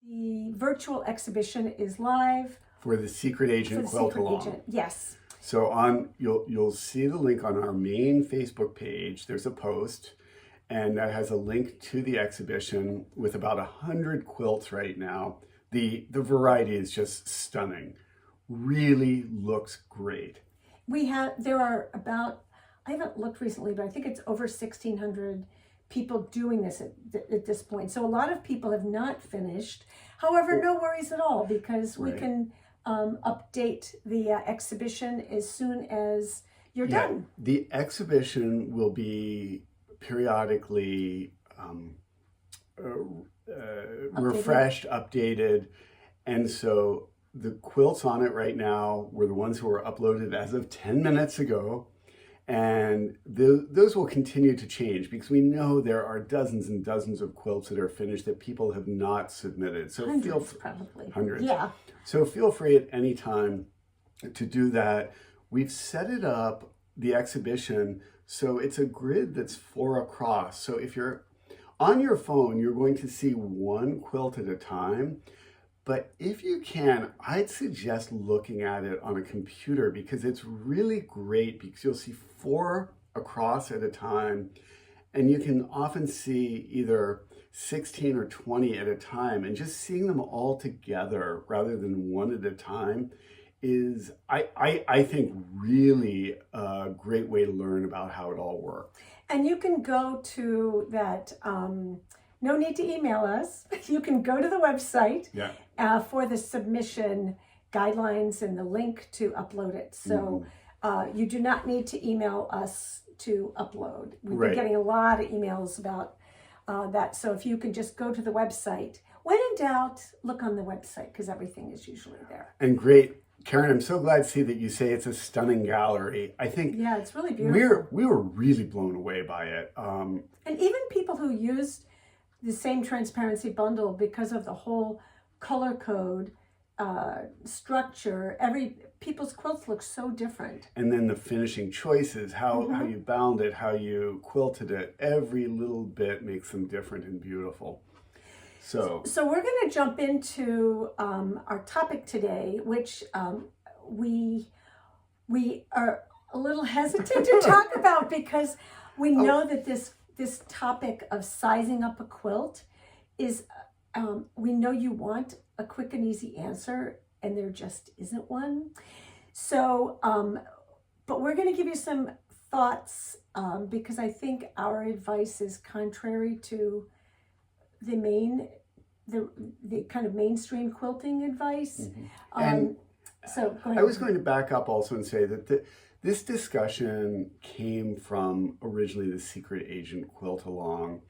The virtual exhibition is live. For the Secret Agent Quilt Along. Yes. So you'll see the link on our main Facebook page. There's a post, and that has a link to the exhibition with about 100 quilts right now. The variety is just stunning. Really looks great. There are about, I haven't looked recently, but I think it's over 1,600 people doing this at this point. So a lot of people have not finished. However, no worries at all, because we can update the exhibition as soon as you're done. The exhibition will be periodically refreshed, updated, and so the quilts on it right now were the ones who were uploaded as of 10 minutes ago. And those will continue to change, because we know there are dozens and dozens of quilts that are finished that people have not submitted. So hundreds, probably. Hundreds. Yeah. So feel free at any time to do that. We've set it up, the exhibition, so it's a grid that's 4 across. So if you're on your phone, you're going to see one quilt at a time. But if you can, I'd suggest looking at it on a computer, because it's really great, because you'll see 4 across at a time, and you can often see either 16 or 20 at a time, and just seeing them all together rather than one at a time is, I think, really a great way to learn about how it all works. And you can go to that, no need to email us. You can go to the website for the submission guidelines and the link to upload it. So you do not need to email us to upload. We've been getting a lot of emails about that. So if you can just go to the website. When in doubt, look on the website, because everything is usually there. And great. Karen, I'm so glad to see that you say it's a stunning gallery. I think it's really beautiful. We were really blown away by it. And even people who used the same transparency bundle, because of the whole color code structure, people's quilts look so different. And then the finishing choices, how you bound it, how you quilted it, every little bit makes them different and beautiful. So we're going to jump into our topic today, which we are a little hesitant to talk about, because we know that this topic of sizing up a quilt is, we know you want a quick and easy answer, and there just isn't one. So, but we're going to give you some thoughts, because I think our advice is contrary to the kind of mainstream quilting advice. So go ahead. I was going to back up also and say that this discussion came from originally the Secret Agent Quilt Along,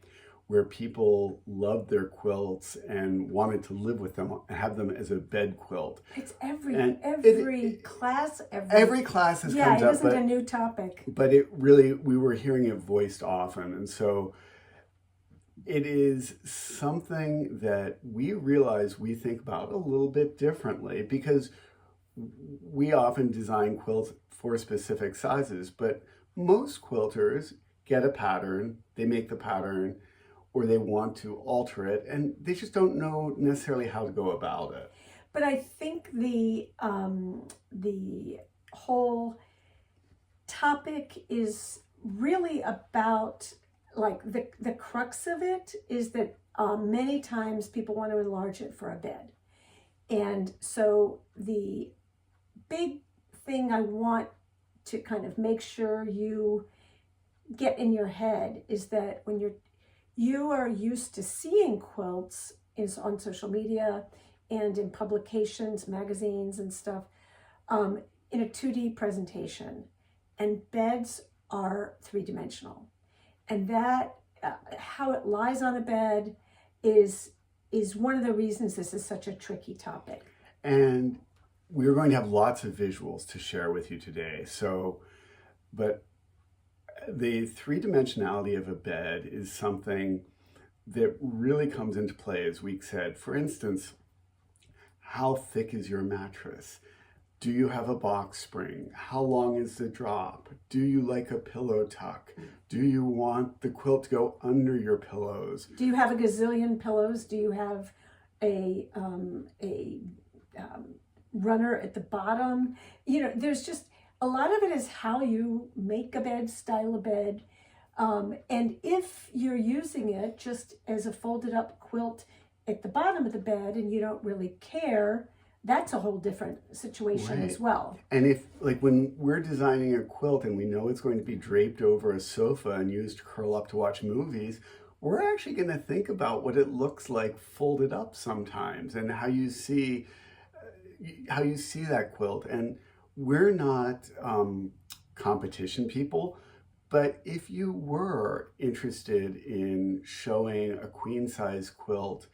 where people loved their quilts and wanted to live with them and have them as a bed quilt. It's every class. Every class comes up. Yeah, it isn't a new topic. But it really, we were hearing it voiced often. And so it is something that we realize we think about a little bit differently, because we often design quilts for specific sizes, but most quilters get a pattern, they make the pattern, or they want to alter it, and they just don't know necessarily how to go about it. But I think the whole topic is really about, like, the crux of it is that many times people want to enlarge it for a bed. And so the big thing I want to kind of make sure you get in your head is that when you are used to seeing quilts is on social media and in publications, magazines and stuff, in a 2D presentation, and beds are 3-dimensional. And that, how it lies on a bed is one of the reasons this is such a tricky topic. And we're going to have lots of visuals to share with you today. But the 3-dimensionality of a bed is something that really comes into play, as we said. For instance, how thick is your mattress? Do you have a box spring? How long is the drop? Do you like a pillow tuck? Do you want the quilt to go under your pillows? Do you have a gazillion pillows? Do you have a runner at the bottom. There's just a lot of it is how you make a bed, style a bed. And if you're using it just as a folded up quilt at the bottom of the bed and you don't really care, that's a whole different situation as well. And if, like, when we're designing a quilt and we know it's going to be draped over a sofa and used to curl up to watch movies, we're actually going to think about what it looks like folded up sometimes, and how you see that quilt. And we're not competition people, but if you were interested in showing a queen size quilt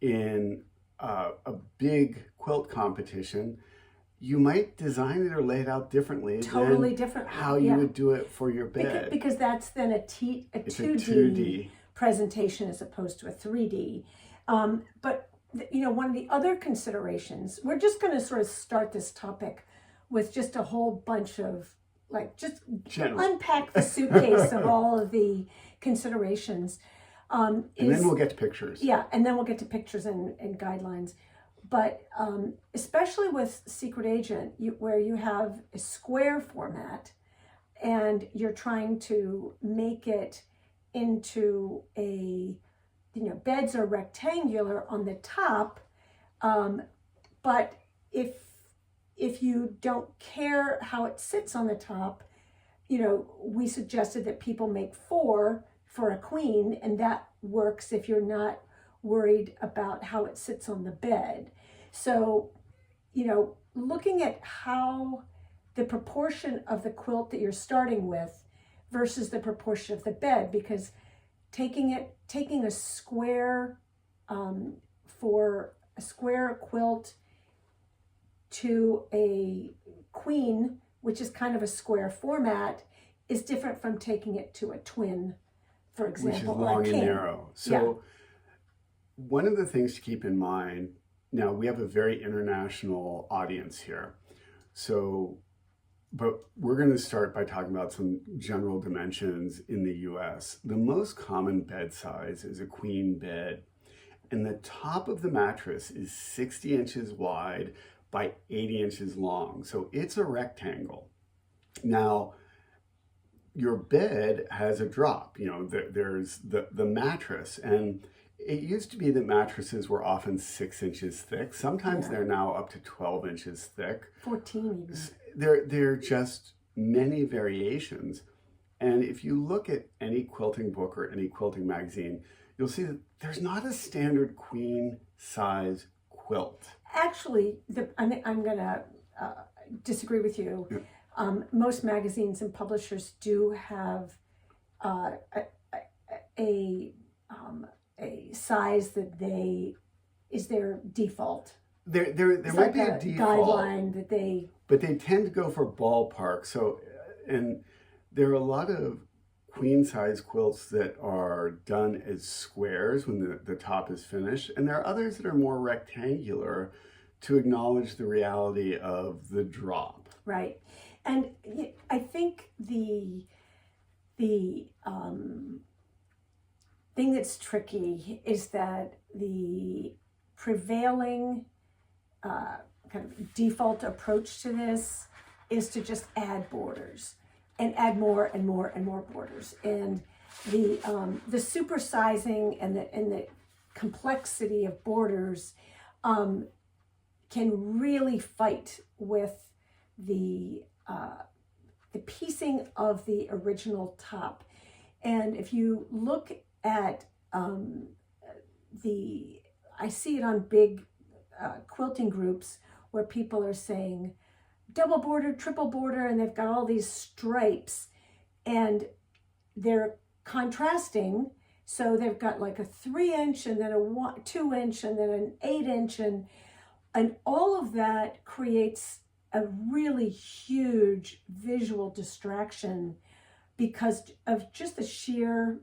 in a big quilt competition, you might design it or lay it out differently Totally than different. how you would do it for your bed. Because that's then a It's 2D presentation as opposed to a 3D. But one of the other considerations, we're just going to sort of start this topic with just a whole bunch of, like, just unpack the suitcase of all of the considerations. And then we'll get to pictures. Yeah, and then we'll get to pictures and guidelines. But especially with Secret Agent, where you have a square format and you're trying to make it into beds are rectangular on the top, but if you don't care how it sits on the top, we suggested that people make 4 for a queen, and that works if you're not worried about how it sits on the bed. So, looking at how the proportion of the quilt that you're starting with versus the proportion of the bed, because taking a square for a square quilt to a queen, which is kind of a square format, is different from taking it to a twin, for example, which is long and narrow. So one of the things to keep in mind, now we have a very international audience here. But we're going to start by talking about some general dimensions in the US. The most common bed size is a queen bed, and the top of the mattress is 60 inches wide by 80 inches long. So it's a rectangle. Now, your bed has a drop. There's the mattress, and it used to be that mattresses were often 6 inches thick. Sometimes they're now up to 12 inches thick. 14 even. There are just many variations. And if you look at any quilting book or any quilting magazine, you'll see that there's not a standard queen size quilt. Actually, I'm going to disagree with you. Most magazines and publishers do have a size that is their default. There might be a default guideline that but they tend to go for ballpark. So, and there are a lot of queen size quilts that are done as squares when the top is finished, and there are others that are more rectangular to acknowledge the reality of the drop. Right. And I think the thing that's tricky is that the prevailing kind of default approach to this is to just add borders and add more and more and more borders. And the supersizing and the complexity of borders can really fight with the piecing of the original top. And if you look at I see it on big quilting groups where people are saying double border, triple border, and they've got all these stripes, and they're contrasting. So they've got like a 3-inch and then a 2-inch and then an 8-inch, and all of that creates a really huge visual distraction because of just the sheer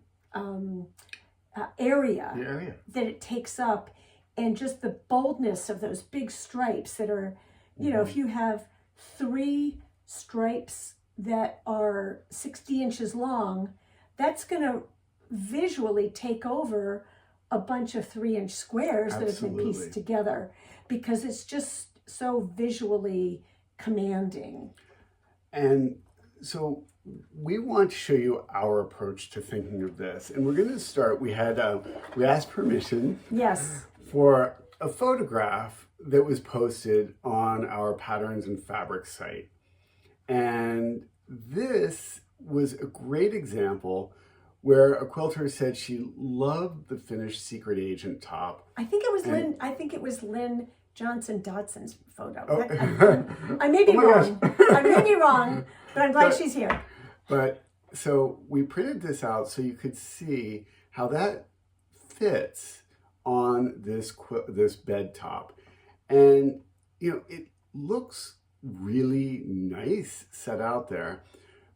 area that it takes up, and just the boldness of those big stripes that are, if you have 3 stripes that are 60 inches long, that's going to visually take over a bunch of 3-inch squares that have been Absolutely. pieced together, because it's just so visually commanding. And so we want to show you our approach to thinking of this. And we're going to start, we asked permission Yes. for a photograph that was posted on our Patterns and Fabrics site. And this was a great example where a quilter said she loved the finished Secret Agent top. I think it was Lynn Johnson Dodson's photo. Oh. I may be Oh my wrong. gosh. I may be wrong, but I'm glad she's here. But so we printed this out so you could see how that fits on this bed top. And it looks really nice set out there.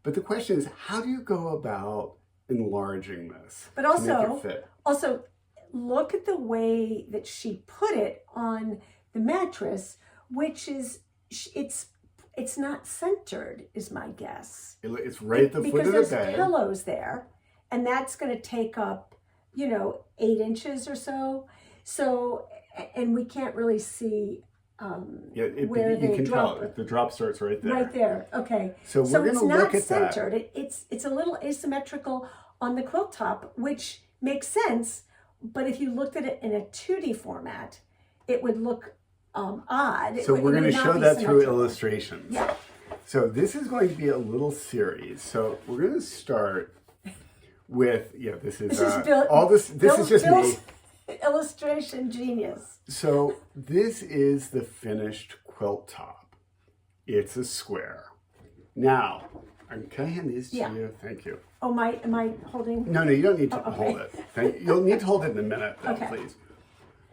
But the question is, how do you go about enlarging this But to make it fit? also look at the way that she put it on the mattress, which is it's not centered, is my guess. It's right at the foot of the because bed. there's pillows there, and that's going to take up 8 inches or so. So, and we can't really see where you they can drop. tell the drop starts right there. Right there. Okay. So we're going it's to not look at that. centered. It's a little asymmetrical on the quilt top, which makes sense. But if you looked at it in a 2D format, it would look odd. So we're going to show that through illustrations. Yeah. So this is going to be a little series. So we're going to start with this is Bill, all this. This is just Bill's me. illustration genius. So this is the finished quilt top. It's a square. Now, can I hand these to you? Thank you. Oh, am I holding? No, you don't need to okay. hold it. You'll need to hold it in a minute, though, Okay. please.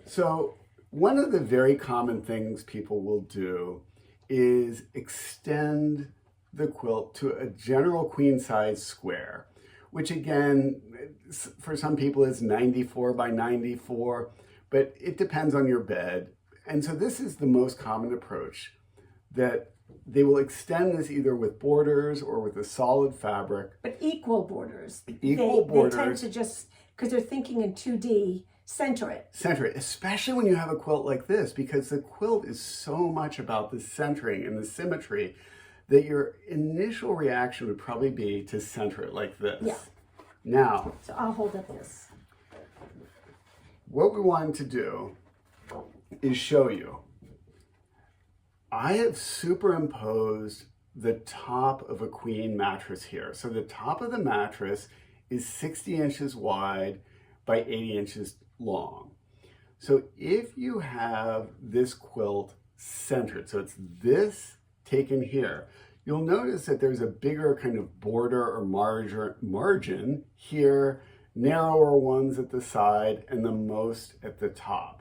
So one of the very common things people will do is extend the quilt to a general queen size square, which again, for some people is 94 by 94, but it depends on your bed. And so this is the most common approach, that they will extend this either with borders or with a solid fabric. But equal borders. Equal borders. They tend to just, because they're thinking in 2D, center it. Center it, especially when you have a quilt like this, because the quilt is so much about the centering and the symmetry that your initial reaction would probably be to center it like this. Yeah. Now, So I'll hold up this. what we wanted to do is show you. I have superimposed the top of a queen mattress here. So the top of the mattress is 60 inches wide by 80 inches long. So if you have this quilt centered, so it's this taken here, you'll notice that there's a bigger kind of border or margin here, narrower ones at the side, and the most at the top.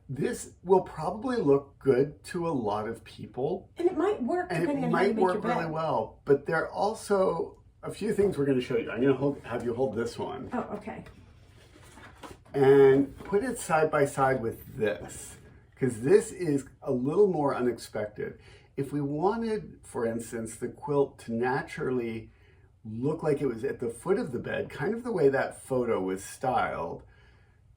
This will probably look good to a lot of people. And it might work And depending it on how you might make your work bed. really well, but there are also a few things we're going to show you. I'm going to have you hold this one Oh, okay. and put it side by side with this, because this is a little more unexpected. If we wanted, for instance, the quilt to naturally look like it was at the foot of the bed, kind of the way that photo was styled,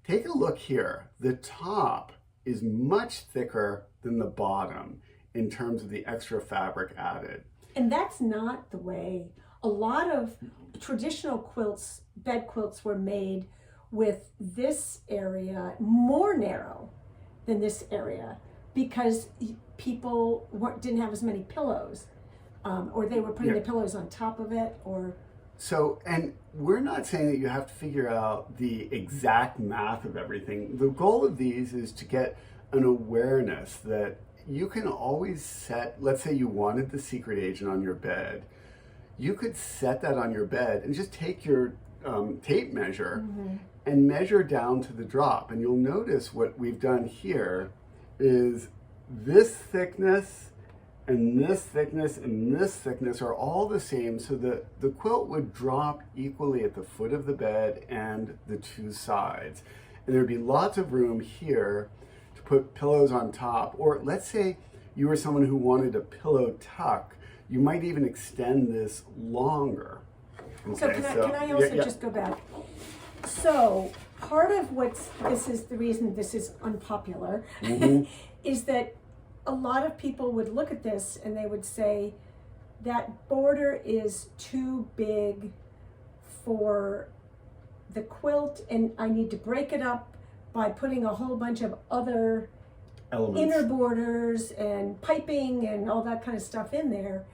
take a look here. The top is much thicker than the bottom in terms of the extra fabric added. And that's not the way a lot of traditional quilts, bed quilts, were made, with this area more narrow than this area, because people didn't have as many pillows, or they were putting the pillows on top of it, or... So, and we're not saying that you have to figure out the exact math of everything. The goal of these is to get an awareness that you can always set, let's say you wanted the Secret Agent on your bed, you could set that on your bed and just take your tape measure and measure down to the drop. And you'll notice what we've done here is this thickness and this thickness and this thickness are all the same, so that the quilt would drop equally at the foot of the bed and the two sides. And there'd be lots of room here to put pillows on top. Or let's say you were someone who wanted a pillow tuck, you might even extend this longer. So Okay, can I also just go back? So part of this is the reason this is unpopular, is that a lot of people would look at this and they would say that border is too big for the quilt, and I need to break it up by putting a whole bunch of other Elements. inner borders and piping and all that kind of stuff in there.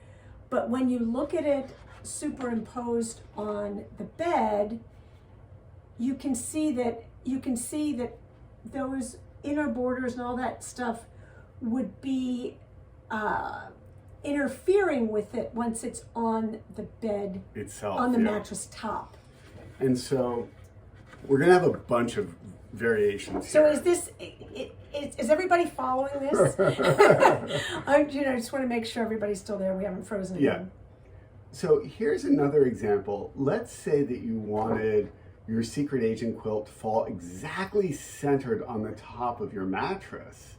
But when you look at it superimposed on the bed, you can see that those inner borders and all that stuff would be interfering with it once it's on the bed Itself, on the yeah. mattress top. And so we're going to have a bunch of variations So here. is this, is everybody following this? I just want to make sure everybody's still there. We haven't frozen Yeah. again. So here's another example. Let's say that you wanted your secret agent quilt to fall exactly centered on the top of your mattress.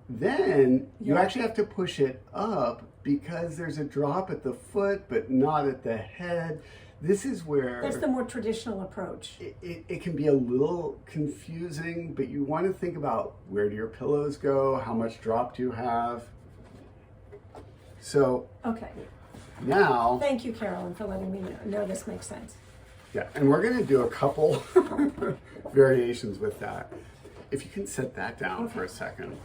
Then you actually have to push it up because there's a drop at the foot, but not at the head. This is where That's the more traditional approach. it can be a little confusing, but you want to think about, where do your pillows go? How much drop do you have? So Okay. now, Thank you, Carolyn, for letting me know this makes sense. yeah, and we're going to do a couple variations with that. If you can set that down for a second.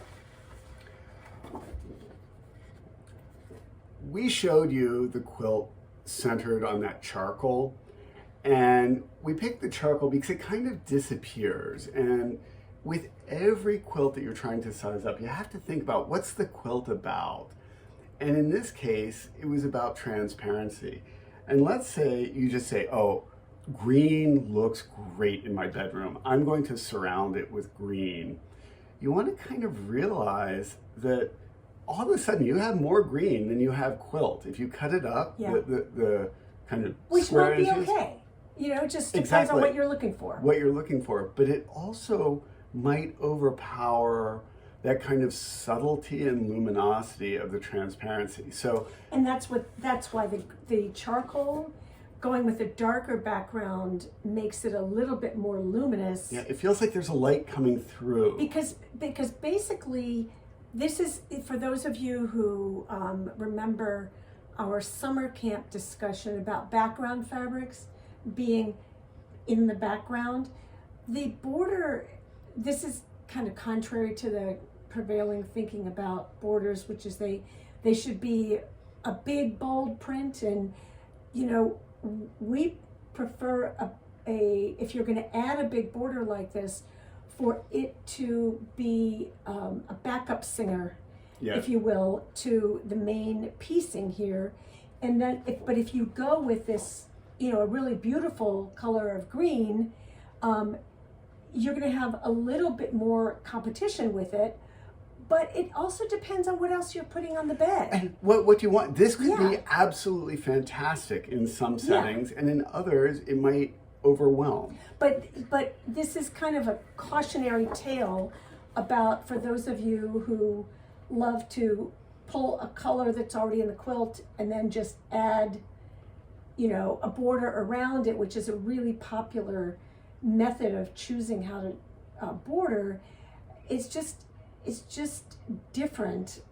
We showed you the quilt centered on that charcoal, and we picked the charcoal because it kind of disappears. And with every quilt that you're trying to size up, you have to think about, what's the quilt about? And in this case, it was about transparency. And let's say you just say, oh, green looks great in my bedroom, I'm going to surround it with green. You want to kind of realize that all of a sudden you have more green than you have quilt. If you cut it up, Yeah. the kind of Which square might be edges, okay. It just depends Exactly. on what you're looking for. what you're looking for. But it also might overpower that kind of subtlety and luminosity of the transparency. So And that's why the charcoal going with a darker background makes it a little bit more luminous. yeah, it feels like there's a light coming through. Because basically, this is, for those of you who remember our summer camp discussion about background fabrics being in the background, the border, this is kind of contrary to the prevailing thinking about borders, which is they should be a big bold print, and we prefer if you're going to add a big border like this, for it to be a backup singer, Yeah. if you will, to the main piecing here. And then, but if you go with this, a really beautiful color of green, you're going to have a little bit more competition with it. But it also depends on what else you're putting on the bed. And what you want, this could be Yeah. absolutely fantastic in some settings, and in others it might overwhelm. But this is kind of a cautionary tale about, for those of you who love to pull a color that's already in the quilt and then just add, a border around it, which is a really popular method of choosing how to border. It's just different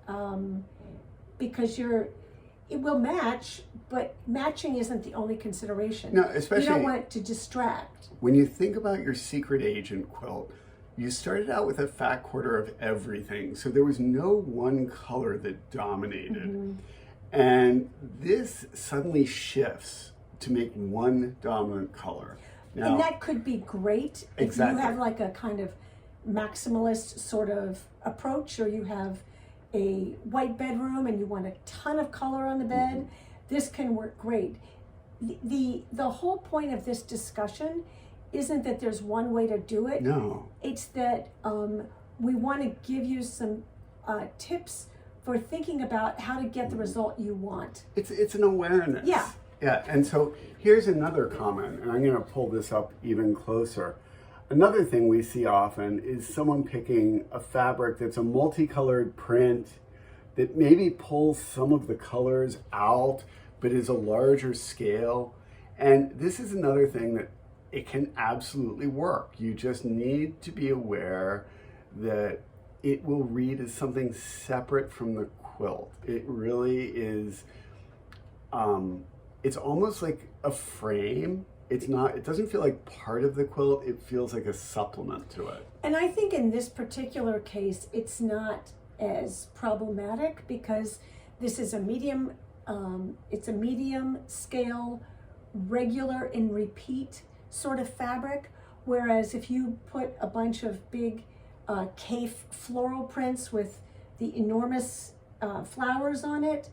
because it will match, but matching isn't the only consideration. No, especially you don't want it to distract. when you think about your secret agent quilt, you started out with a fat quarter of everything, so there was no one color that dominated. Mm-hmm. And this suddenly shifts to make one dominant color. Now, And that could be great if Exactly. you have like a kind of maximalist sort of approach, or you have a white bedroom and you want a ton of color on the bed. Mm-hmm. This can work great. The whole point of this discussion isn't that there's one way to do it. no. It's that we want to give you some tips for thinking about how to get the result you want. It's an awareness. Yeah. Yeah, and so here's another comment, and I'm going to pull this up even closer. Another thing we see often is someone picking a fabric that's a multicolored print that maybe pulls some of the colors out, but is a larger scale. And this is another thing that it can absolutely work. You just need to be aware that it will read as something separate from the quilt. It really is, it's almost like a frame. It's not, it doesn't feel like part of the quilt, it feels like a supplement to it. And I think in this particular case, it's not as problematic because this is a medium, it's a medium scale, regular and repeat sort of fabric. Whereas if you put a bunch of big Kaffe floral prints with the enormous flowers on it,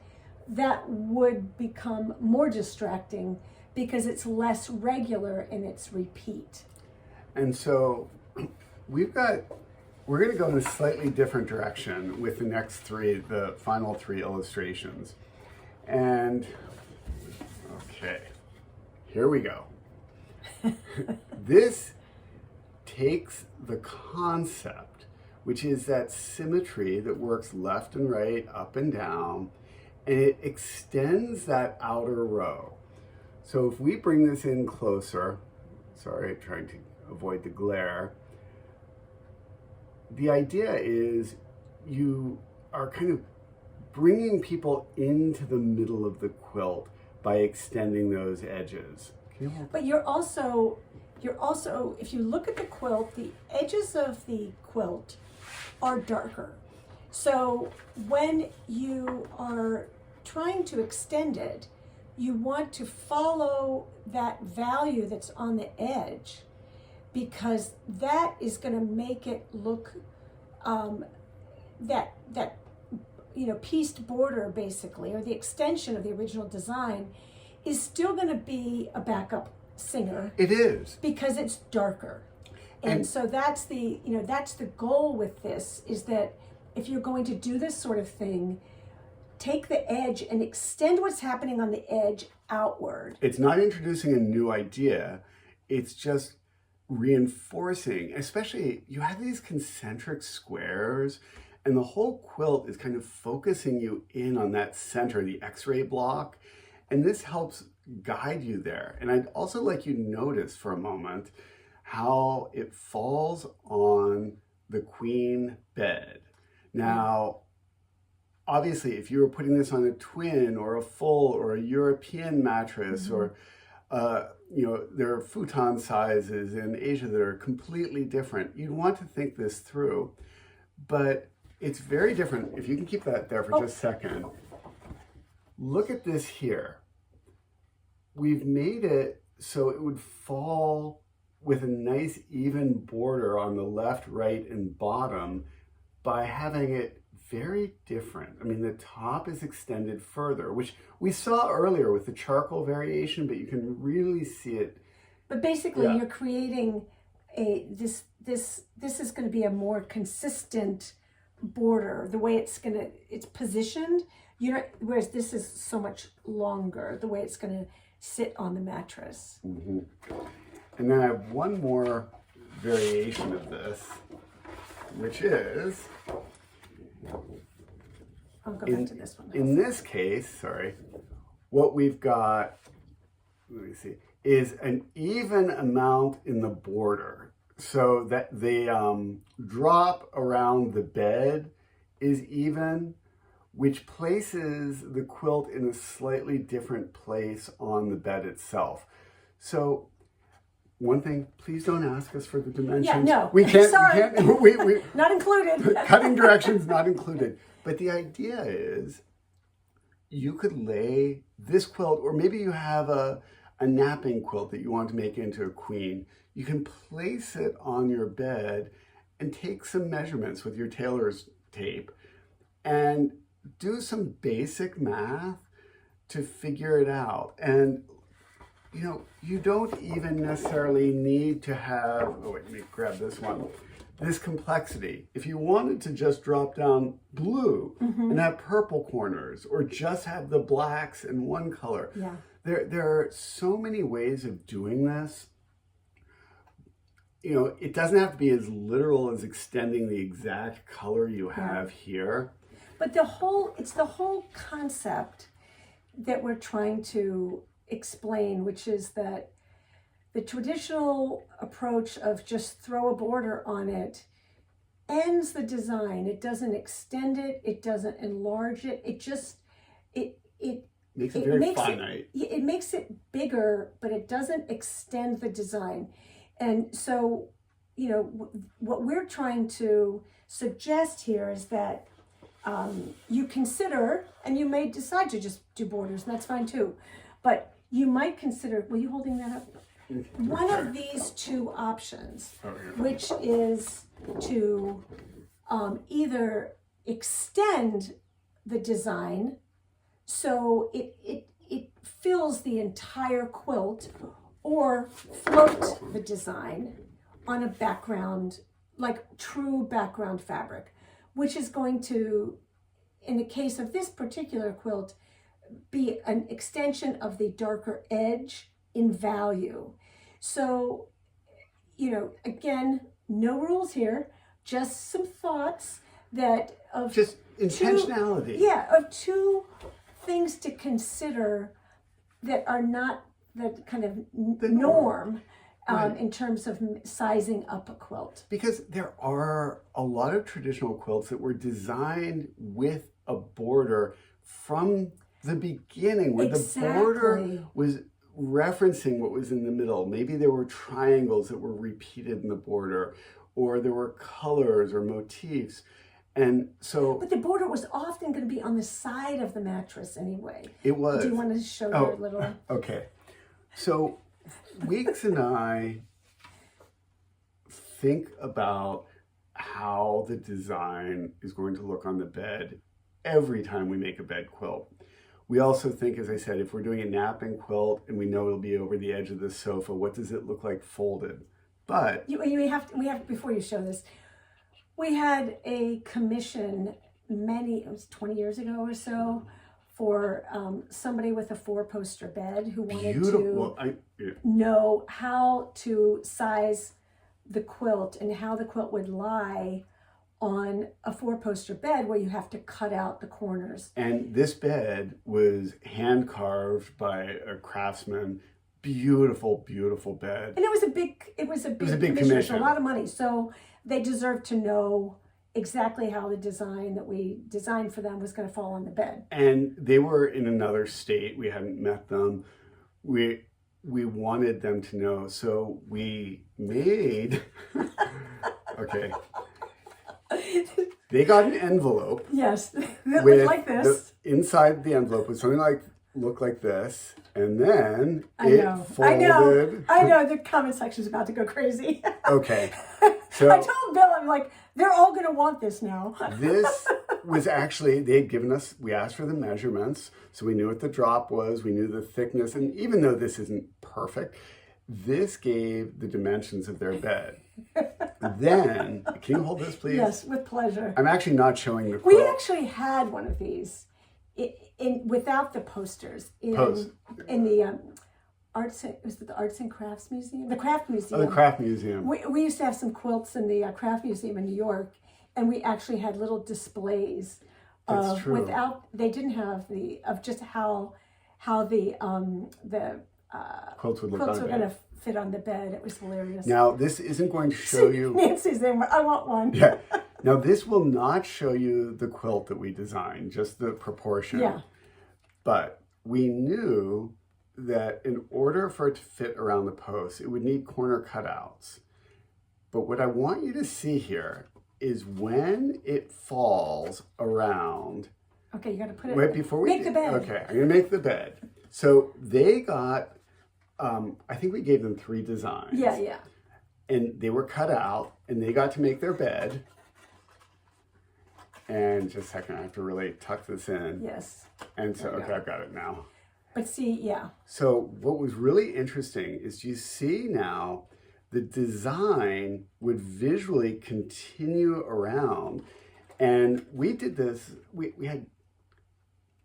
that would become more distracting because it's less regular and it's repeat. And so we're going to go in a slightly different direction with the next three, the final three illustrations. And okay, here we go. This takes the concept, which is that symmetry that works left and right, up and down, and it extends that outer row. So if we bring this in closer, sorry, trying to avoid the glare, the idea is you are kind of bringing people into the middle of the quilt by extending those edges. But you're also, if you look at the quilt, the edges of the quilt are darker. So when you are trying to extend it, you want to follow that value that's on the edge, because that is going to make it look, that pieced border basically, or the extension of the original design, is still going to be a backup singer. It is. Because it's darker. And so that's the goal with this, is that if you're going to do this sort of thing, take the edge and extend what's happening on the edge outward. It's not introducing a new idea. It's just reinforcing, especially you have these concentric squares and the whole quilt is kind of focusing you in on that center, the X-ray block. And this helps guide you there. And I'd also like you to notice for a moment how it falls on the queen bed. Now, obviously, if you were putting this on a twin or a full or a European mattress, or there are futon sizes in Asia that are completely different, you'd want to think this through. But it's very different. If you can keep that there for just a second. Look at this here. We've made it so it would fall with a nice even border on the left, right, and bottom by having it very different. I mean, the top is extended further, which we saw earlier with the charcoal variation, but you can really see it. But basically, you're creating this is going to be a more consistent border. The way it's positioned, whereas this is so much longer. The way it's going to sit on the mattress. Mm-hmm. And then I have one more variation of this, which is, I'll go back to this one. In this case, what we've got, let me see, is an even amount in the border. So that the drop around the bed is even, which places the quilt in a slightly different place on the bed itself. So one thing, please don't ask us for the dimensions. Yeah, no. We can't. Sorry. We not included. Cutting directions not included. But the idea is you could lay this quilt, or maybe you have a napping quilt that you want to make into a queen. You can place it on your bed and take some measurements with your tailor's tape and do some basic math to figure it out. And you don't even necessarily need to have, let me grab this one, this complexity. If you wanted to just drop down blue and have purple corners, or just have the blacks in one color, there are so many ways of doing this. It doesn't have to be as literal as extending the exact color you have here. But it's the whole concept that we're trying to explain, which is that the traditional approach of just throw a border on it ends the design. It doesn't extend it. It doesn't enlarge it. It just, it Makes it very finite. It makes it bigger, but it doesn't extend the design. And so, you know, what we're trying to suggest here is that you consider, and you may decide to just do borders, and that's fine too, but you might consider, were you holding that up? One of these two options, which is to either extend the design so it fills the entire quilt, or float the design on a background, like true background fabric, which is going to, in the case of this particular quilt, be an extension of the darker edge in value. So, you know, again, no rules here, just some thoughts that of just intentionality. Of two things to consider that are not the kind of the norm. Right. In terms of sizing up a quilt. Because there are a lot of traditional quilts that were designed with a border from the beginning, where the border was referencing what was in the middle. Maybe there were triangles that were repeated in the border, or there were colors or motifs. And so... But the border was often going to be on the side of the mattress anyway. It was. Do you want to show your little... Okay. So... Weeks and I think about how the design is going to look on the bed every time we make a bed quilt. We also think, as I said, if we're doing a napping quilt and we know it'll be over the edge of the sofa, what does it look like folded? But we have before you show this, we had a commission it was 20 years ago or so, for somebody with a 4-poster bed who wanted to know how to size the quilt and how the quilt would lie on a 4-poster bed where you have to cut out the corners. And this bed was hand carved by a craftsman. Beautiful, beautiful bed. And it was a big commission. A lot of money. So they deserved to know exactly how the design that we designed for them was going to fall on the bed. And they were in another state. We hadn't met them. We wanted them to know. So we made, okay. They got an envelope. Yes, that looked like this. Inside the envelope was something looked like this. And then folded. I know, the comment section's about to go crazy. Okay. So I told Bill, I'm like, they're all going to want this now. This was actually, they'd given us, we asked for the measurements, so we knew what the drop was, we knew the thickness, and even though this isn't perfect, this gave the dimensions of their bed. Then, can you hold this, please? Yes, with pleasure. I'm actually not showing the quilt. We actually had one of these without the posters in the Arts and Crafts Museum? The Craft Museum. Oh, the Craft Museum. We used to have some quilts in the Craft Museum in New York, and we actually had little displays That's true. They didn't have just how the quilts would look quilts on were going to fit on the bed. It was hilarious. Now, this isn't going to show you... Nancy's in, I want one. Yeah. Now, this will not show you the quilt that we designed, just the proportion. Yeah. But we knew that in order for it to fit around the post, it would need corner cutouts. But what I want you to see here is when it falls around. Okay, you got to put it right before we make the bed. Okay, I'm going to make the bed. So they got, I think we gave them 3 designs. Yeah. And they were cut out, and they got to make their bed. And just a second, I have to really tuck this in. Yes. And so, okay, I've got it now. But see, yeah. So what was really interesting is you see now the design would visually continue around. And we did this, we had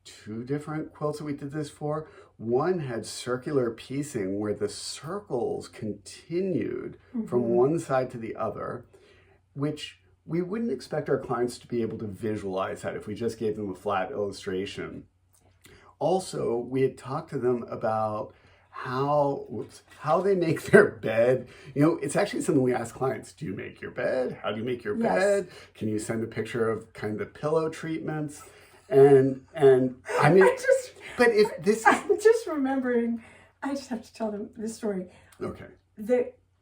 2 different quilts that we did this for. One had circular piecing where the circles continued from one side to the other, which we wouldn't expect our clients to be able to visualize that if we just gave them a flat illustration. Also, we had talked to them about how they make their bed. You know, it's actually something we ask clients. Do you make your bed? How do you make your Yes. bed? Can you send a picture of kind of the pillow treatments? And I mean, but if this is, I'm just remembering, I just have to tell them this story. okay.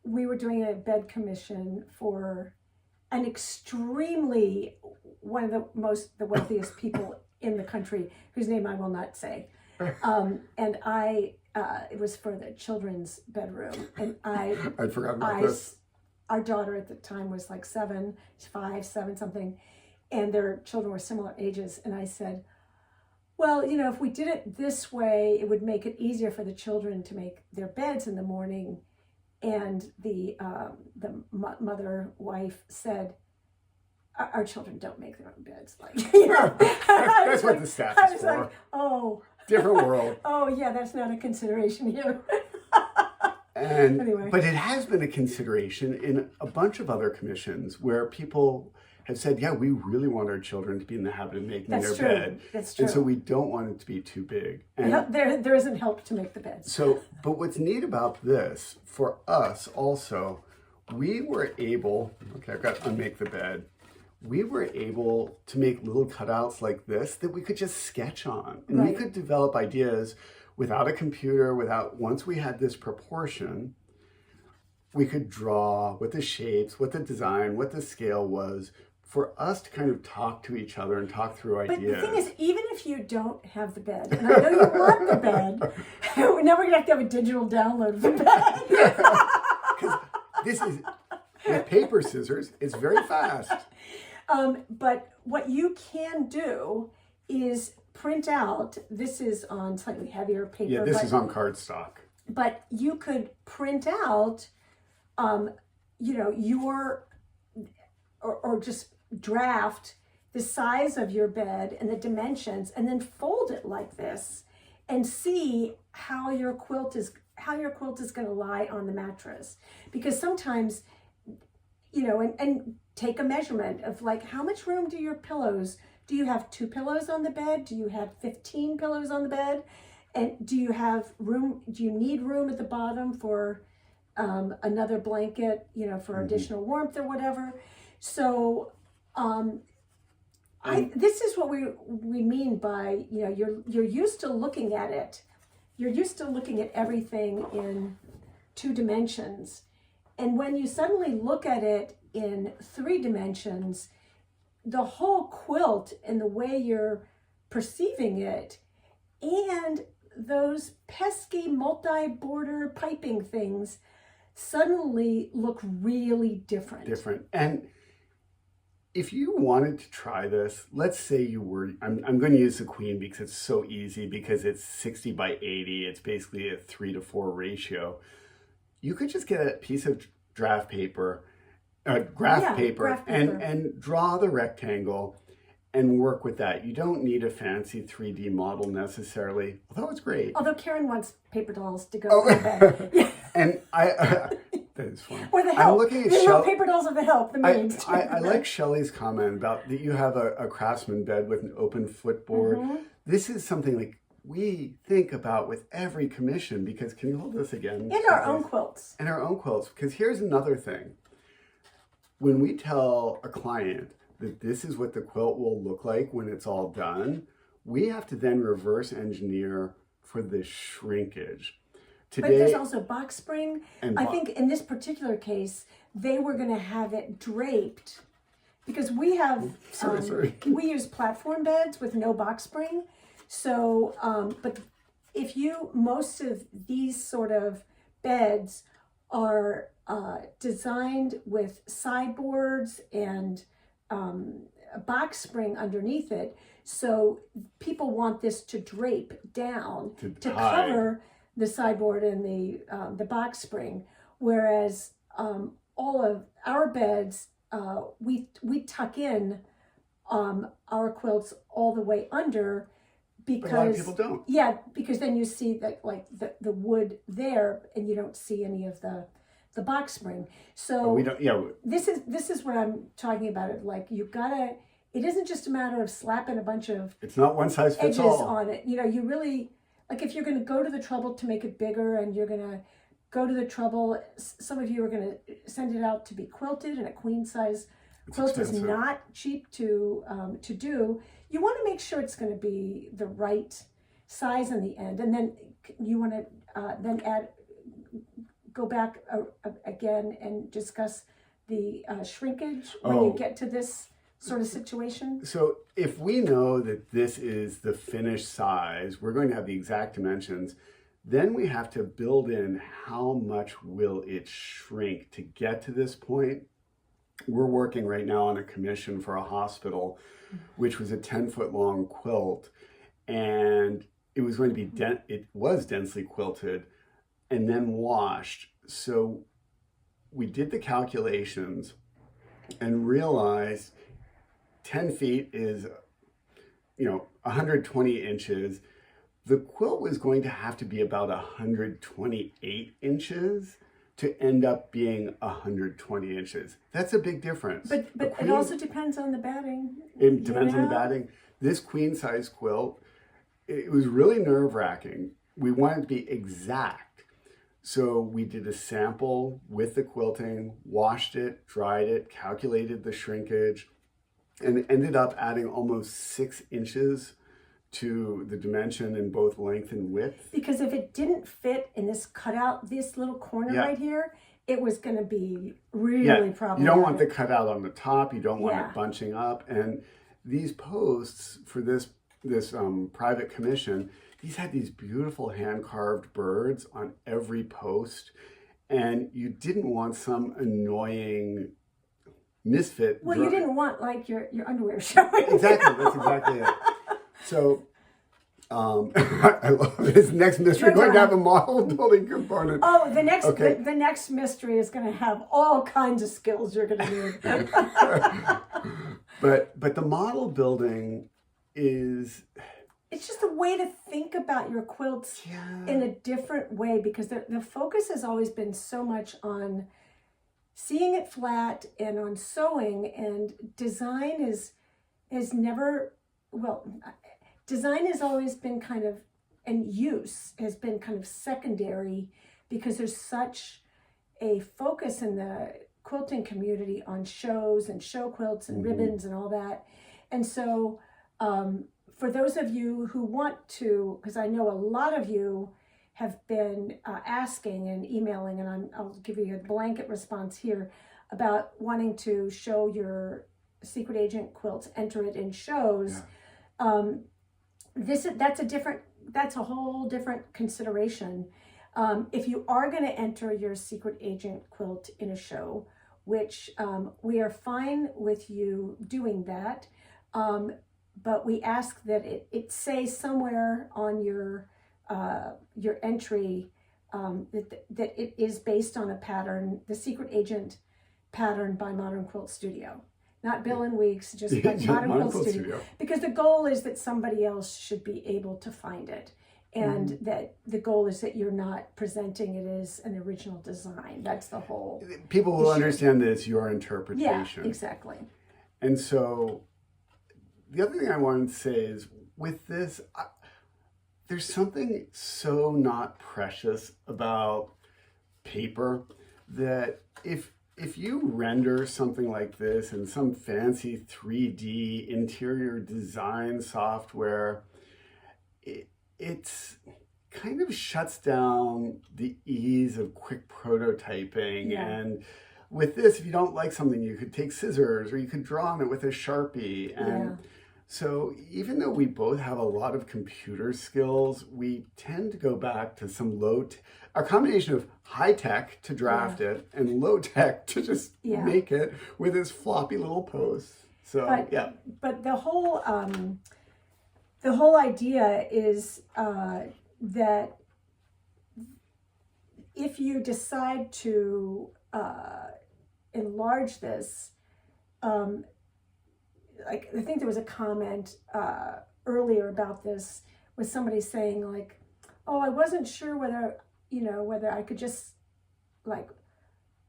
We were doing a bed commission for an extremely, one of the wealthiest people in the country, whose name I will not say. And it was for the children's bedroom. And I'd forgotten about this. Our daughter at the time was like 5, 7 something, and their children were similar ages. And I said, well, you know, if we did it this way, it would make it easier for the children to make their beds in the morning. And the wife said, our children don't make their own beds. Like, you know, That's what the staff is for. Like, oh, different world. Oh yeah, that's not a consideration here. And anyway. But it has been a consideration in a bunch of other commissions where people have said, yeah, we really want our children to be in the habit of making their bed. That's true. And so we don't want it to be too big. And there isn't help to make the beds. So, but what's neat about this, for us also, we were able, okay, I've got to unmake the bed. We were able to make little cutouts like this that we could just sketch on. And we could develop ideas without a computer, once we had this proportion, we could draw what the shapes, what the design, what the scale was, for us to kind of talk to each other and talk through ideas. But the thing is, even if you don't have the bed, and I know you want the bed, we're never going to have a digital download of the bed. Because this is, with paper scissors, it's very fast. But what you can do is print out, this is on slightly heavier paper. Yeah, this is on cardstock. But you could print out, you know, or just draft the size of your bed and the dimensions, and then fold it like this and see how your quilt is going to lie on the mattress. Because sometimes, you know, and take a measurement of like, how much room do your pillows, do you have 2 pillows on the bed? Do you have 15 pillows on the bed? And do you need room at the bottom for another blanket, you know, for additional warmth or whatever? So this is what we mean by, you know, you're used to looking at it. You're used to looking at everything in 2 dimensions. And when you suddenly look at it in 3 dimensions, the whole quilt and the way you're perceiving it, and those pesky multi-border piping things suddenly look really different. And if you wanted to try this, let's say you were, I'm going to use the Queen because it's so easy, because it's 60 by 80. It's basically a 3-to-4 ratio. You could just get a piece of graph paper, graph paper. And draw the rectangle and work with that. You don't need a fancy 3D model necessarily, although it's great. Although Karen wants paper dolls to go with bed. And that is fun. Or the help. I'm looking at paper dolls of the help, the maids. I like Shelley's comment about that you have a craftsman bed with an open footboard. This is something like we think about with every commission, because, can you hold this again? And our own quilts. And our own quilts. Because here's another thing. When we tell a client that this is what the quilt will look like when it's all done, we have to then reverse engineer for the shrinkage. But there's also box spring. I think in this particular case, they were going to have it draped, because we have, we use platform beds with no box spring. So, but most of these sort of beds are designed with sideboards and a box spring underneath it. So people want this to drape down to cover the sideboard and the box spring. Whereas all of our beds, we tuck in our quilts all the way under, because a lot of people don't. Yeah, because then you see that, like, the wood there, and you don't see any of the box spring. So we don't. Yeah. This is what I'm talking about. It like, you gotta. It isn't just a matter of slapping a bunch of. It's not one size fits edges all on it. You know, you really. like if you're going to go to the trouble to make it bigger, and you're going to go to the trouble, some of you are going to send it out to be quilted, and a queen size quilt is not cheap to do. You want to make sure it's going to be the right size in the end, and then you want to then go back again and discuss the shrinkage when you get to this sort of situation. So if we know that this is the finished size, we're going to have the exact dimensions, then we have to build in how much will it shrink to get to this point. We're working right now on a commission for a hospital, which was a 10-foot long quilt, and it was going to be it was densely quilted and then washed. So we did the calculations and realized 10 feet is, 120 inches. The quilt was going to have to be about 128 inches to end up being 120 inches. That's a big difference. But it also depends on the batting. It depends on the batting. This queen size quilt, it was really nerve-wracking. We wanted to be exact. So we did a sample with the quilting, washed it, dried it, calculated the shrinkage, and ended up adding almost 6 inches to the dimension in both length and width. Because if it didn't fit in this cutout, this little corner right here, it was going to be really problematic. You don't want the cutout on the top. You don't want it bunching up. And these posts for this private commission, these had these beautiful hand-carved birds on every post. And you didn't want some annoying misfit. Well, you didn't want like your underwear showing. Exactly. That's exactly it. So I love this next mystery. Going to have a model building component. Oh, the next mystery is going to have all kinds of skills you're going to need. But the model building is, it's just a way to think about your quilts in a different way, because the focus has always been so much on seeing it flat and on sewing, and design design has always been kind of, and use has been kind of secondary, because there's such a focus in the quilting community on shows and show quilts and ribbons and all that. And so for those of you who want to, because I know a lot of you have been asking and emailing, and I'll give you a blanket response here about wanting to show your secret agent quilts, enter it in shows. That's a whole different consideration. If you are going to enter your secret agent quilt in a show, which we are fine with you doing that, but we ask that it say somewhere on your entry that it is based on a pattern, the secret agent pattern by Modern Quilt Studio. Not Bill and Weeks, just by Modern Quilt Studio. Because the goal is that somebody else should be able to find it. And that the goal is that you're not presenting it as an original design. That's the whole people will understand that it's your interpretation. Yeah, exactly. And so the other thing I wanted to say is, with this, there's something so not precious about paper that if you render something like this in some fancy 3D interior design software, it's kind of shuts down the ease of quick prototyping. And with this, if you don't like something, you could take scissors or you could draw on it with a Sharpie. And so even though we both have a lot of computer skills, we tend to go back to some a combination of high tech to draft it and low tech to just make it with this floppy little post. So but the whole idea is that if you decide to enlarge this, like I think there was a comment earlier about this, with somebody saying like, oh, I wasn't sure whether I could just like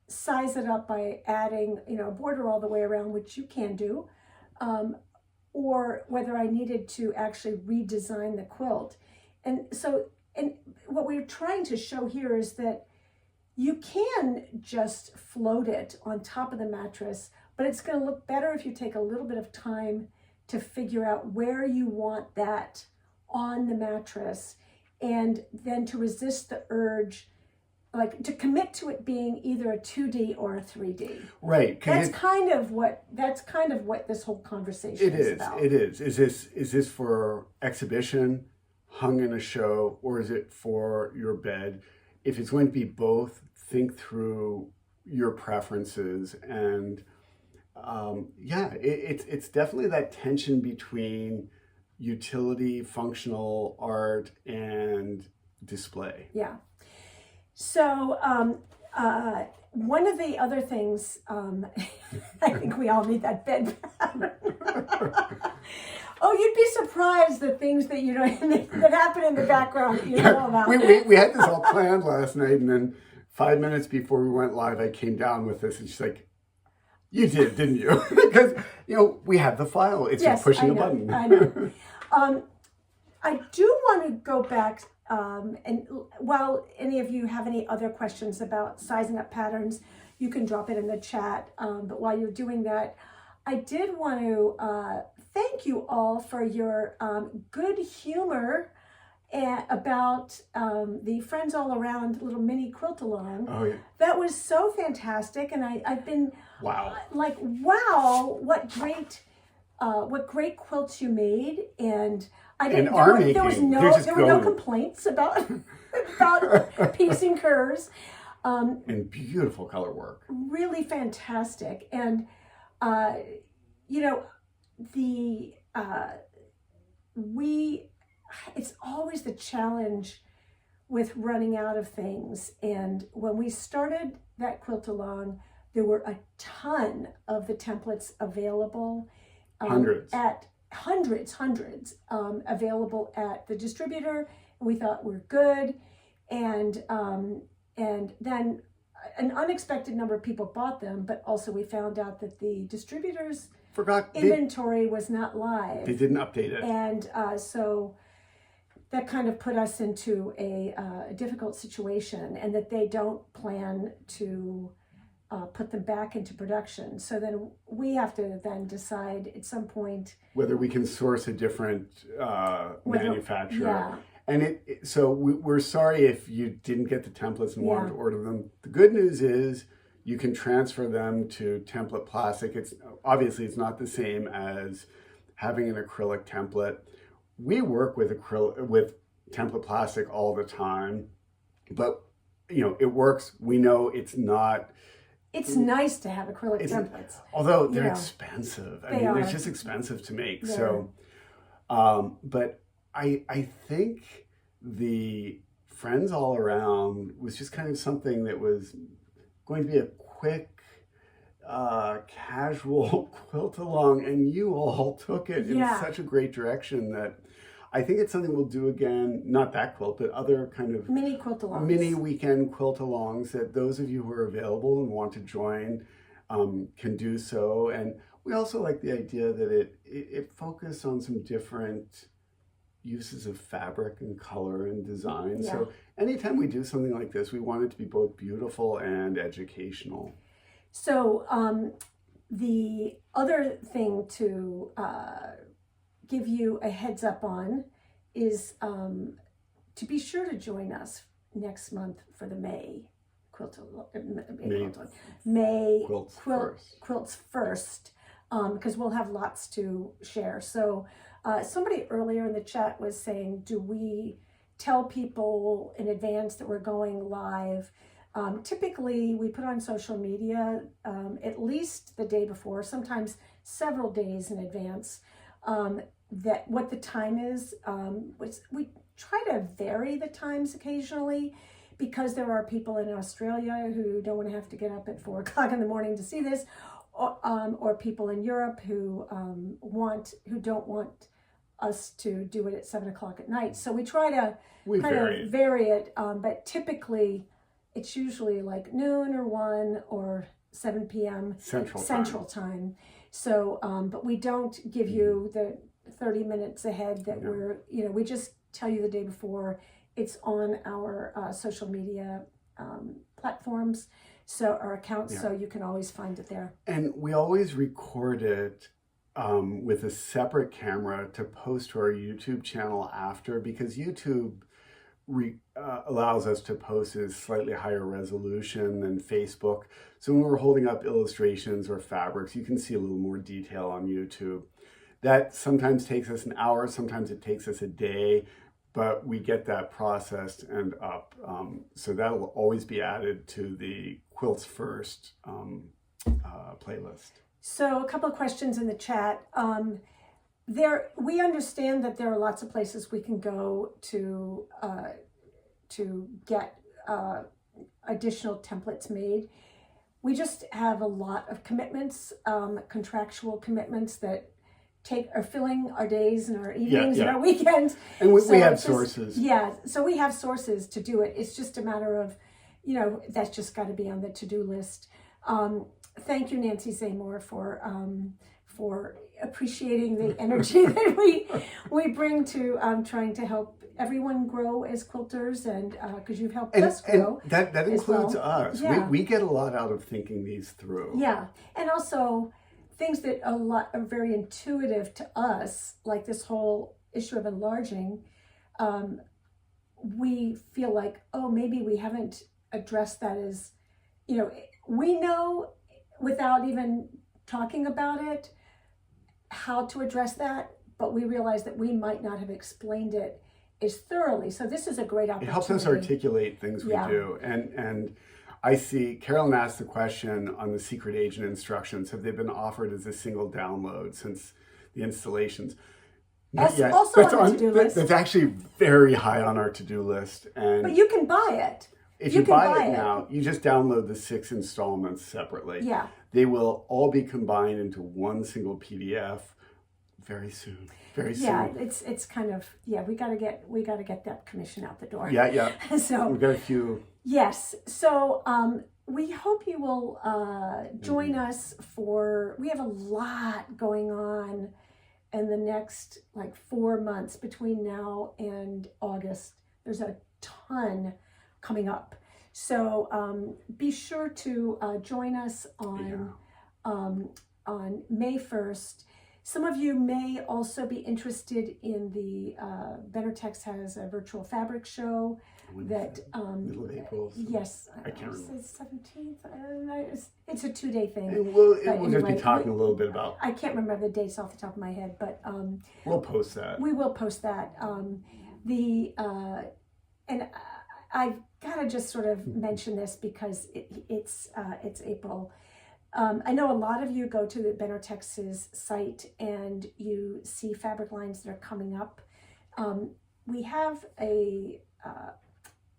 size it up by adding a border all the way around, which you can do, or whether I needed to actually redesign the quilt. and what we're trying to show here is that you can just float it on top of the mattress, but it's going to look better if you take a little bit of time to figure out where you want that on the mattress, and then to resist the urge, like to commit to it being either a 2D or a 3D. Right. That's kind of what this whole conversation is about. It is. Is this for exhibition, hung in a show, or is it for your bed? If it's going to be both, think through your preferences. And it's definitely that tension between utility, functional art, and display. Yeah. So one of the other things, I think we all need that bed pattern. Oh, you'd be surprised the things that that happen in the background that you know about. We had this all planned last night, and then 5 minutes before we went live, I came down with this, and she's like, "You did, didn't you?" Because we have the file. It's just pushing a button. I know. I do want to go back, and while any of you have any other questions about sizing up patterns, you can drop it in the chat. But while you're doing that, I did want to thank you all for your good humor about the Friends All Around little mini quilt along. Oh, yeah. That was so fantastic, and I've been wow, what great quilts you made. And there were no complaints about piecing curves. And beautiful color work. Really fantastic. And it's always the challenge with running out of things. And when we started that quilt along, there were a ton of the templates available. Hundreds available at the distributor. We thought we're good. And then an unexpected number of people bought them, but also we found out that the distributor's inventory was not live. They didn't update it. And so that kind of put us into a difficult situation, and that they don't plan to put them back into production. So then we have to then decide at some point whether we can source a different manufacturer. Yeah. And so we're sorry if you didn't get the templates and wanted to order them. The good news is you can transfer them to template plastic. It's not the same as having an acrylic template. We work with template plastic all the time, but it works. We know it's not. It's nice to have acrylic templates, although they're expensive. They're just expensive to make. Yeah. So, but I think the Friends All Around was just kind of something that was going to be a quick, casual quilt along, and you all took it in such a great direction that I think it's something we'll do again. Not that quilt, but other kind of mini quilt alongs, mini weekend quilt alongs that those of you who are available and want to join can do so. And we also like the idea that it focused on some different uses of fabric and color and design. Yeah. So anytime we do something like this, we want it to be both beautiful and educational. So the other thing to give you a heads up on is to be sure to join us next month for the May Quilts First, because we'll have lots to share. So somebody earlier in the chat was saying, do we tell people in advance that we're going live? Typically, we put on social media at least the day before, sometimes several days in advance, that what the time is. We try to vary the times occasionally, because there are people in Australia who don't want to have to get up at 4 o'clock in the morning to see this, or people in Europe who don't want us to do it at 7 o'clock at night. So we try to vary it, but typically it's usually like noon or 1 or 7 p.m. Central time. So, but we don't give you the 30 minutes ahead that we just tell you the day before. It's on our social media platforms, so our accounts, so you can always find it there. And we always record it with a separate camera to post to our YouTube channel after, because YouTube allows us to post at a slightly higher resolution than Facebook. So when we're holding up illustrations or fabrics, you can see a little more detail on YouTube. That sometimes takes us an hour, sometimes it takes us a day, but we get that processed and up. So that'll always be added to the Quilts First playlist. So a couple of questions in the chat. We understand that there are lots of places we can go to get additional templates made. We just have a lot of commitments, contractual commitments that are filling our days and our evenings and our weekends. And we have sources. So we have sources to do it. It's just a matter of, that's just got to be on the to-do list. Thank you, Nancy Zamor, for appreciating the energy that we bring to trying to help everyone grow as quilters, and because you've helped us grow. And that includes us. Yeah. We get a lot out of thinking these through. Yeah, and also things that are very intuitive to us, like this whole issue of enlarging. We feel like, maybe we haven't addressed that as, we know without even talking about it how to address that, but we realize that we might not have explained it as thoroughly. So this is a great opportunity. It helps us articulate things we do. And I see Carolyn asked the question on the secret agent instructions. Have they been offered as a single download since the installations? That's also on the to-do list. That's actually very high on our to-do list. But you can buy it. If you buy it now, you just download the 6 installments separately. Yeah. They will all be combined into one single PDF very soon. Very soon. Yeah, it's kind of, we gotta get that commission out the door. Yeah. So we've got a few. Yes. So we hope you will join us we have a lot going on in the next 4 months between now and August. There's a ton coming up. So be sure to join us on May 1st. Some of you may also be interested in the Benartex has a virtual fabric show that middle of April. Yes, I can't remember. 17th. It's a 2-day thing. We'll just be talking a little bit about. I can't remember the dates off the top of my head, but we'll post that. We will post that. And I've got to just sort of mention this because it's April. I know a lot of you go to the Benartex's site and you see fabric lines that are coming up. We have a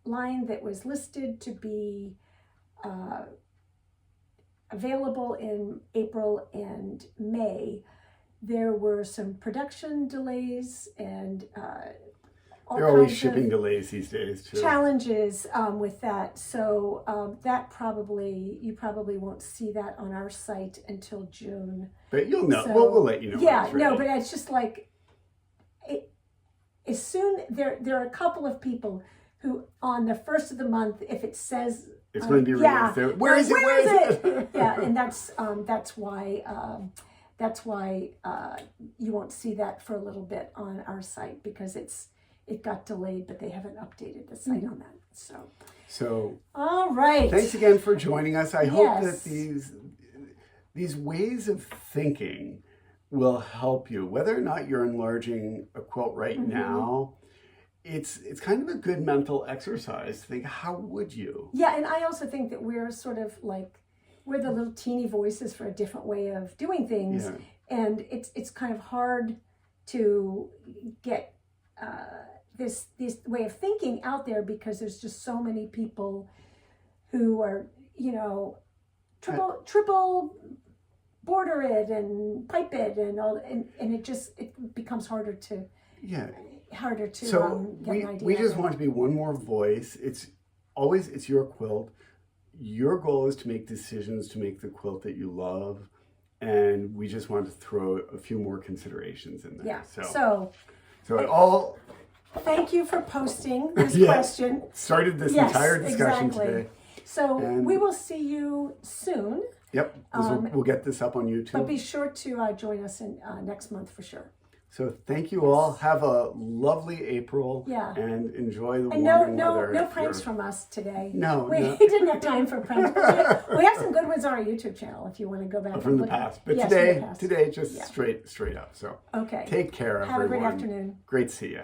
line that was listed to be available in April and May. There were some production delays and there are always shipping delays these days too. Challenges with that, so you probably won't see that on our site until June. But you'll know. So, we'll let you know. Yeah, no, but it's just as soon there are a couple of people who on the first of the month, if it says it's going to be released, where is it? Yeah, and that's why you won't see that for a little bit on our site because it got delayed, but they haven't updated the site on that. So all right. Thanks again for joining us. I hope that these ways of thinking will help you. Whether or not you're enlarging a quilt right now, it's kind of a good mental exercise to think, how would you? Yeah, and I also think that we're sort of we're the little teeny voices for a different way of doing things. Yeah. And it's kind of hard to get this way of thinking out there because there's just so many people who are, triple border it and pipe it and all, and it becomes harder to get an idea. We just want to be one more voice. It's your quilt. Your goal is to make decisions to make the quilt that you love, and we just want to throw a few more considerations in there. Yeah. So it all thank you for posting this Yeah. question. Started this Yes, entire discussion exactly. today. So And- we will see you soon, Yep, we'll get this up on but YouTube. be sure to join us in next month for sure. So thank you all. Have a lovely April. Yeah. And enjoy the And warmer no weather. pranks from us today. No, we no. didn't have time for pranks. But we have some good ones on our YouTube channel if you want to go back From and the look. past. But Yes, from the past. today just Yeah. straight up. So Okay. take care, Have a everyone. great afternoon. Great to see you.